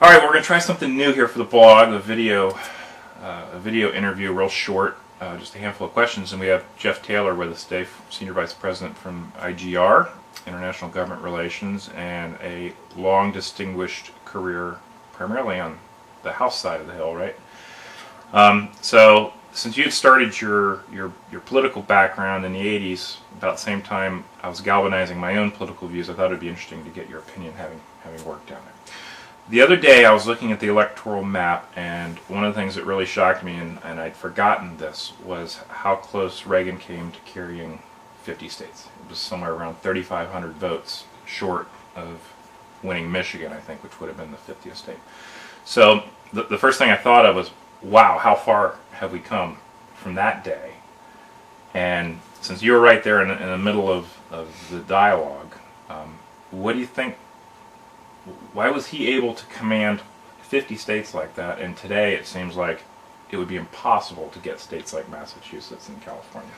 All right, we're going to try something new here for the blog, a video interview, real short, just a handful of questions. And we have Jeff Taylor with us today, Senior Vice President from IGR, International Government Relations, and a long distinguished career primarily on the House side of the Hill, right? So since you had started your political background in the 80s, about the same time I was galvanizing my own political views, I thought it would be interesting to get your opinion having worked down there. The other day I was looking at the electoral map, and one of the things that really shocked me, and I'd forgotten this, was how close Reagan came to carrying 50 states. It was somewhere around 3,500 votes short of winning Michigan, I think, which would have been the 50th state. So the first thing I thought of was, wow, how far have we come from that day? And since you were right there in the middle of the dialogue, what do you think? Why was he able to command 50 states like that, and today it seems like it would be impossible to get states like Massachusetts and California?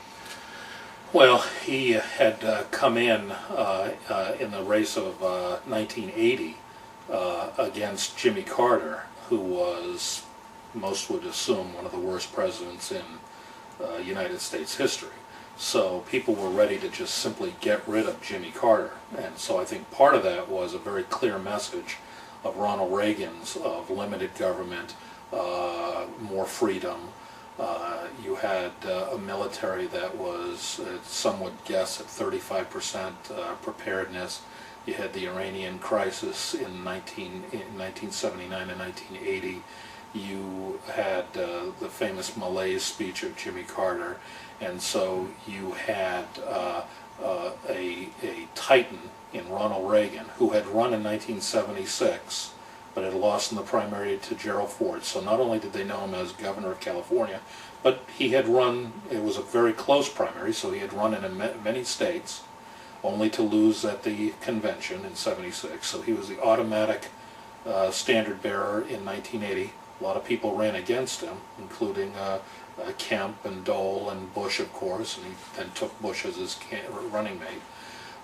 Well, he had come in the race of 1980 against Jimmy Carter, who was, most would assume, one of the worst presidents in United States history. So people were ready to just simply get rid of Jimmy Carter. And so I think part of that was a very clear message of Ronald Reagan's of limited government, more freedom. You had a military that was, some would guess, at 35% preparedness. You had the Iranian crisis in 1979 and 1980. You had the famous Malaise speech of Jimmy Carter. And so you had a titan in Ronald Reagan, who had run in 1976, but had lost in the primary to Gerald Ford. So not only did they know him as governor of California, but he had run, it was a very close primary, so he had run in many states, only to lose at the convention in 76. So he was the automatic standard bearer in 1980. A lot of people ran against him, including Kemp and Dole and Bush, of course, and he then took Bush as his running mate.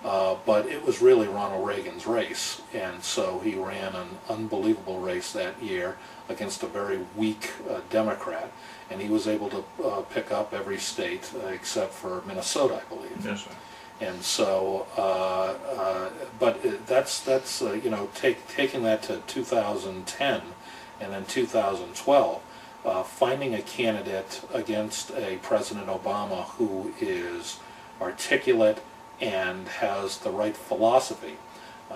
But it was really Ronald Reagan's race, and so he ran an unbelievable race that year against a very weak Democrat, and he was able to pick up every state except for Minnesota, I believe. Yes, sir. And so, but that's you know, taking that to 2010 and then 2012. Finding a candidate against a President Obama who is articulate and has the right philosophy.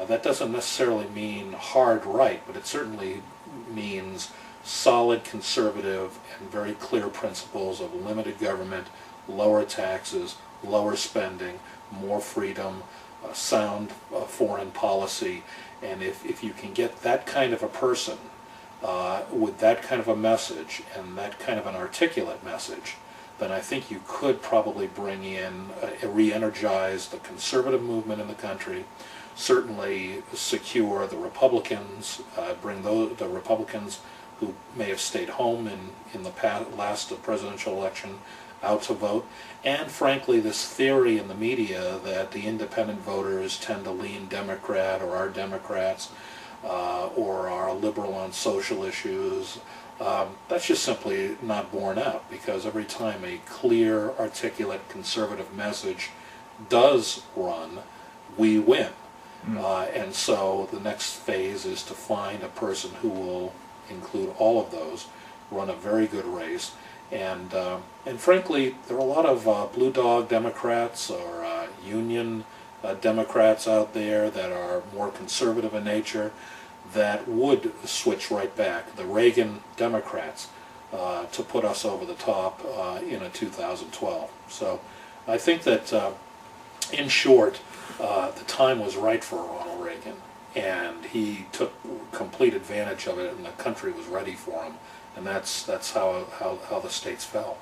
That doesn't necessarily mean hard right, but it certainly means solid conservative and very clear principles of limited government, lower taxes, lower spending, more freedom, sound foreign policy. And if you can get that kind of a person with that kind of a message and that kind of an articulate message, then I think you could probably bring in, re-energize the conservative movement in the country, certainly secure the Republicans, bring the Republicans who may have stayed home in the last presidential election out to vote, and frankly this theory in the media that the independent voters tend to lean Democrat or are Democrats, or are liberal on social issues, that's just simply not borne out, because every time a clear, articulate, conservative message does run, we win. And so the next phase is to find a person who will include all of those, run a very good race, and frankly, there are a lot of blue dog Democrats or union Democrats out there that are more conservative in nature that would switch right back, the Reagan Democrats, to put us over the top in 2012. So I think that, in short, the time was right for Ronald Reagan, and he took complete advantage of it, and the country was ready for him, and that's how the states fell.